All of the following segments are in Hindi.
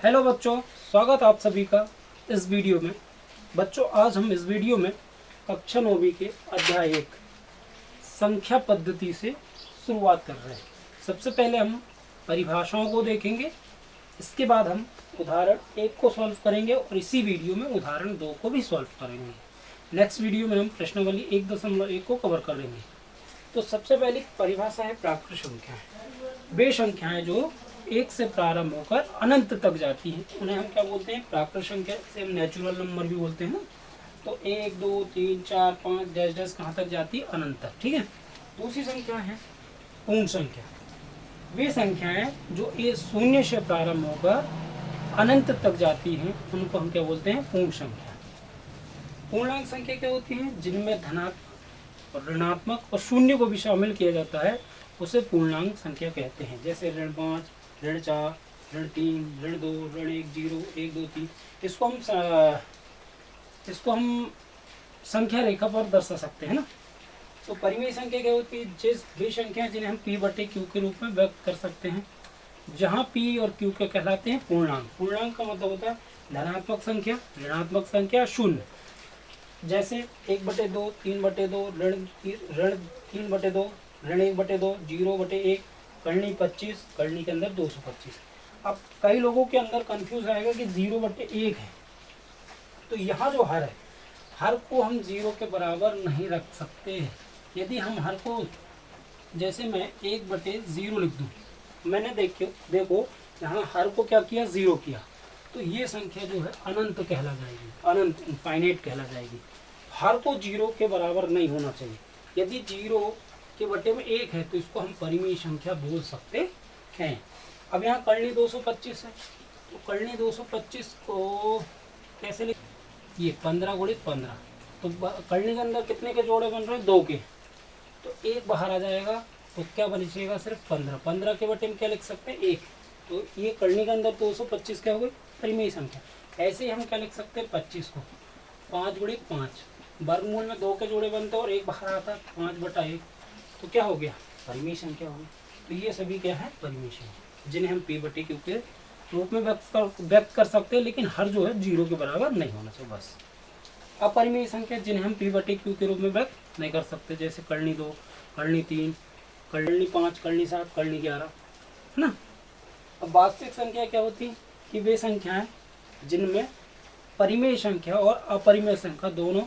हेलो बच्चों, स्वागत आप सभी का इस वीडियो में। बच्चों, आज हम इस वीडियो में कक्षा 9वीं के अध्याय 1 संख्या पद्धति से शुरुआत कर रहे हैं। सबसे पहले हम परिभाषाओं को देखेंगे, इसके बाद हम उदाहरण 1 को सॉल्व करेंगे और इसी वीडियो में उदाहरण 2 को भी सॉल्व करेंगे। नेक्स्ट वीडियो में हम प्रश्नावली 1.1 को कवर कर लेंगे। तो सबसे पहली परिभाषा है प्राकृत संख्याएं। वे संख्याएं जो 1 से प्रारंभ होकर अनंत तक जाती हैं उन्हें हम क्या बोलते हैं? प्राकृत संख्या। से हम नेचुरल नंबर भी बोलते हैं ना। तो 1 2 3 4 5 डैश डैश कहाँ तक जाती है? अनंत तक। ठीक है। दूसरी संख्या है पूर्ण संख्या। वे संख्याएं जो ये शून्य से प्रारंभ होकर अनंत तक जाती हैं उनको हम क्या बोलते हैं? पूर्ण संख्या। पूर्णांक संख्या क्या होती है? जिनमें धनात्मक और ऋणात्मक और शून्य को भी शामिल किया जाता है उसे पूर्णांक संख्या कहते हैं। जैसे ऋण 5, ऋण 4, ऋण 3, ऋण 2, ऋण 1 0 1 2 3। इसको हम संख्या रेखा पर दर्शा सकते हैं ना। तो परिमेय संख्या क्या होती है? वे संख्या जिन्हें हम p बटे q के रूप में व्यक्त कर सकते हैं, जहाँ p और q के कहलाते हैं पूर्णांक। पूर्णांक का मतलब होता है धनात्मक संख्या, ऋणात्मक संख्या, शून्य। जैसे 1/2, 3/2, ऋण 3/2, ऋण 1/2, 0/1, करनी 25, करनी के अंदर 225। अब कई लोगों के अंदर कंफ्यूज आएगा कि 0/1 है, तो यहाँ जो हर है, हर को हम 0 के बराबर नहीं रख सकते। यदि हम हर को, जैसे मैं 1/0 लिख दूँ, मैंने देखो यहाँ हर को क्या किया? 0 किया, तो ये संख्या जो है अनंत कहला जाएगी, अनंत इनफाइनाइट कहला जाएगी। हर को 0 के बराबर नहीं होना चाहिए। यदि 0 के बटे में 1 है तो इसको हम परिमेय संख्या बोल सकते हैं। अब यहाँ करनी 225 है, तो करनी 225 को कैसे लिख? ये 15 गुणित 15। तो करनी के अंदर कितने के जोड़े बन रहे हैं? 2 के। तो 1 बाहर आ जाएगा, तो क्या बचेगा? सिर्फ 15। 15 के बटे में क्या लिख सकते हैं? 1। तो ये करनी के अंदर 225 क्या हो गई? परिमेय संख्या। ऐसे ही हम क्या लिख सकते हैं? 25 को 5 गुणित 5। वर्गमूल में 2 के जोड़े बनते हैं और 1 बाहर आता है, 5/1। तो क्या हो गया? परिमेय संख्या हो गई। तो ये सभी क्या है? परिमेय संख्या, जिन्हें हम p बटे q के रूप में व्यक्त कर सकते हैं, लेकिन हर जो है 0 के बराबर नहीं होना चाहिए बस। अपरिमेय संख्या जिन्हें हम p बटे q के रूप में व्यक्त नहीं कर सकते, जैसे करनी 2, करनी 3, करनी 5, करनी 7, करनी 11, है ना। अब वास्तविक संख्या क्या होती है? कि वे संख्याएं जिनमें परिमेय संख्या और अपरिमेय संख्या दोनों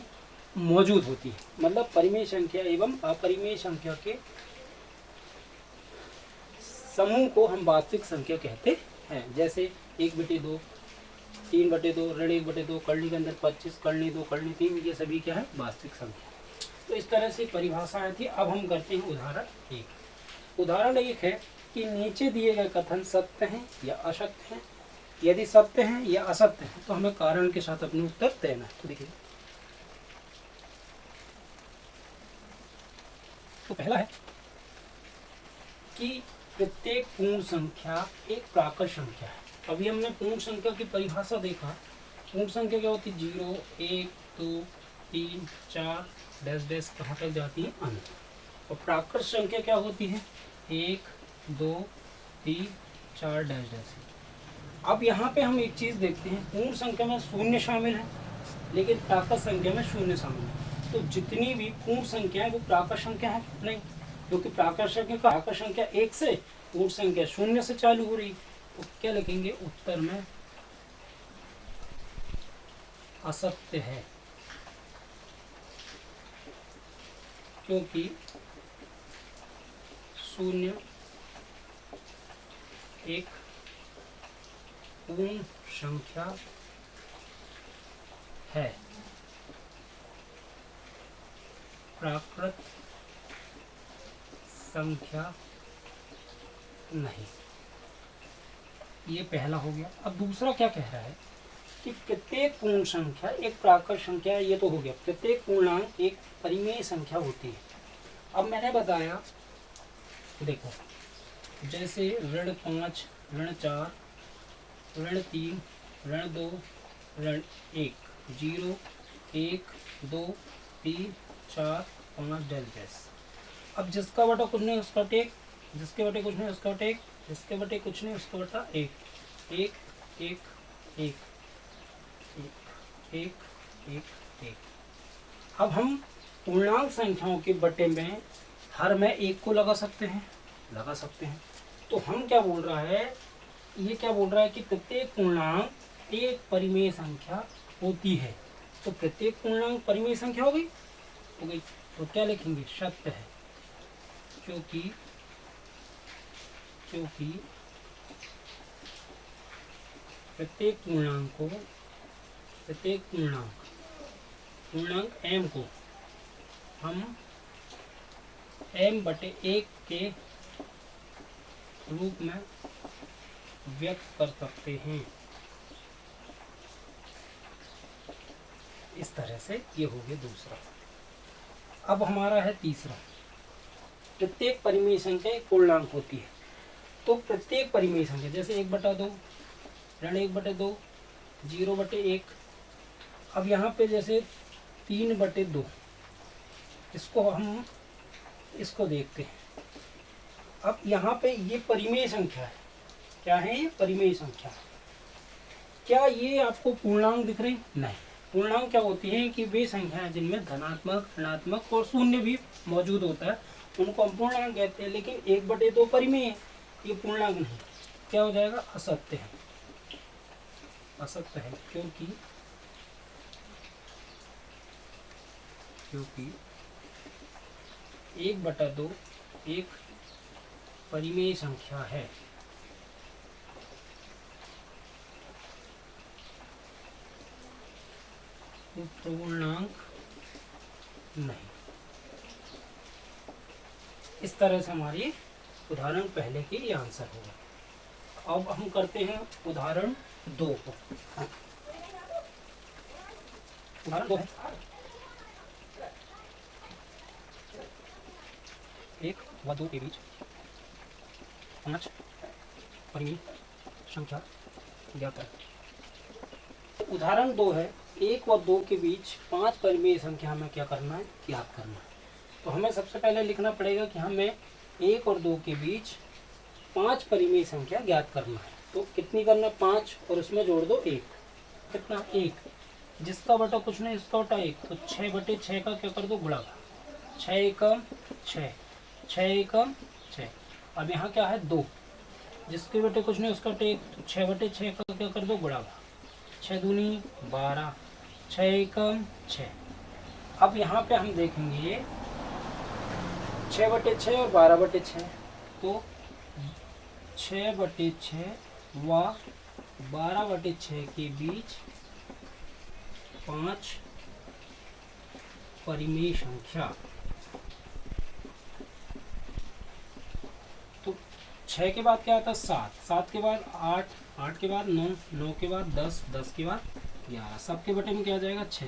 मौजूद होती है। मतलब परिमेय संख्या एवं अपरिमेय संख्या के समूह को हम वास्तविक संख्या कहते हैं। जैसे 1/2, 3/2, ऋण 1/2, करनी के अंदर 25, करनी 2, करनी 3, ये सभी क्या है? वास्तविक संख्या। तो इस तरह से परिभाषाएं थी। अब हम करते हैं उदाहरण 1। उदाहरण 1 है कि नीचे दिए गए कथन सत्य हैं या असत्य हैं। यदि सत्य हैं या असत्य हैं तो हमें कारण के साथ अपने उत्तर देना है। तो देखिए, तो पहला है कि प्रत्येक पूर्ण संख्या एक प्राकृत संख्या है। अभी हमने पूर्ण संख्या की परिभाषा देखा। पूर्ण संख्या क्या होती है? 0 1 2 3 4 डैश डैश कहाँ तक जाती है? अनंत। और प्राकृत संख्या क्या होती है? 1 2 3 4 डैश डैश। अब यहाँ पे हम एक चीज देखते हैं, पूर्ण संख्या में शून्य शामिल है, लेकिन प्राकृत संख्या में शून्य शामिल है। तो जितनी भी पूर्ण संख्या है वो प्राकृत संख्या है नहीं, क्योंकि प्राकृत संख्या 1 से, पूर्ण संख्या 0 से चालू हो रही। तो क्या लिखेंगे उत्तर में? असत्य है, क्योंकि 0 एक पूर्ण संख्या है, प्राकृत संख्या नहीं। ये पहला हो गया। अब दूसरा क्या कह रहा है कि प्रत्येक पूर्ण संख्या एक प्राकृत संख्या है। ये तो हो गया। प्रत्येक पूर्णांक एक परिमेय संख्या होती है। अब मैंने बताया, देखो, जैसे ऋण 5, ऋण 4, ऋण 3, ऋण 2, ऋण 1, 0 1 2 3 4 5 डैश डैश। अब जिसका बटा कुछ नहीं उसका टेक, जिसके बटे कुछ नहीं उसका टेक, जिसके बटे कुछ नहीं उसका बटा 1 1 एक एक एक एक एक एक। अब हम पूर्णांक संख्याओं के बटे में हर में एक को लगा सकते हैं, तो हम क्या बोल रहा है, ये क्या बोल रहा है कि प्रत्येक पूर्णांक एक परिमेय संख्या होती है। तो प्रत्येक पूर्णांक परिमेय संख्या हो गई। तो क्या लिखेंगे, सत्य है, क्योंकि प्रत्येक पूर्णांक m को हम m/1 के रूप में व्यक्त कर सकते हैं। इस तरह से ये हो गया दूसरा। अब हमारा है तीसरा, प्रत्येक परिमेय संख्या एक पूर्णांक होती है। तो प्रत्येक परिमेय संख्या जैसे 1/2, ऋण 1/2, 0/1। अब यहाँ पे जैसे 3/2, इसको देखते हैं। अब यहाँ पे ये परिमेय संख्या है। क्या है ये? परिमेय संख्या। क्या ये आपको पूर्णांक दिख रही? नहीं। पूर्णांक क्या होती हैं कि वे संख्याएं जिनमें धनात्मक, ऋणात्मक और शून्य भी मौजूद होता है, उनको हम पूर्णांक कहते हैं। लेकिन 1/2 परिमेय है, ये पूर्णांक नहीं। क्या हो जाएगा? असत्य है। क्योंकि 1/2 एक परिमेय संख्या है। पूर्णांक नहीं। इस तरह से हमारी उदाहरण पहले की ये आंसर होगा। अब हम करते हैं उदाहरण 2 को। उदाहरण 2 है 1 व 2 के बीच 5 परिमेय संख्या ज्ञात करें। उदाहरण 2 है 1 व 2 के बीच 5 परिमेय संख्या हमें क्या करना है? ज्ञात करना है। तो हमें सबसे पहले लिखना पड़ेगा कि हमें 1 और 2 के बीच 5 परिमेय संख्या ज्ञात करना है। तो कितनी करना? 5 और उसमें जोड़ दो 1। कितना? 1। जिसका बटा कुछ नहीं, इसका बटा 1। तो 6/6 का क्या कर दो? गुणा। 6 एकम 6, 6 एकम 6। अब यहाँ क्या है? 2। जिसके बटे कुछ नहीं, उसका बटे 1। तो 6/6 का क्या कर दो? गुणा। 6 दूनी 12, 6 एकम 6। अब यहाँ पे हम देखेंगे 6/6 और 12/6। तो 6/6 व 12/6 के बीच 5 परिमेय संख्या। तो 6 के बाद क्या आता है? 7, 7 के बाद 8, 8 के बाद 9, 9 के बाद 10, 10 के बाद 11। सबके बटे में क्या आ जाएगा? 6।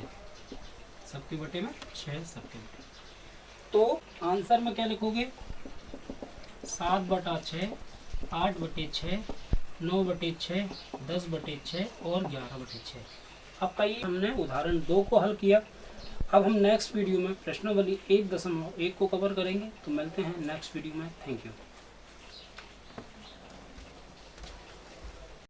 सबके बटे में 6, सबके बटे। तो आंसर में क्या लिखोगे? 7/6, 8/6, 9/6, 10/6 और 11/6। अब कई हमने उदाहरण 2 को हल किया। अब हम नेक्स्ट वीडियो में प्रश्नावली 1.1 को कवर करेंगे। तो मिलते हैं नेक्स्ट वीडियो में। Thank you.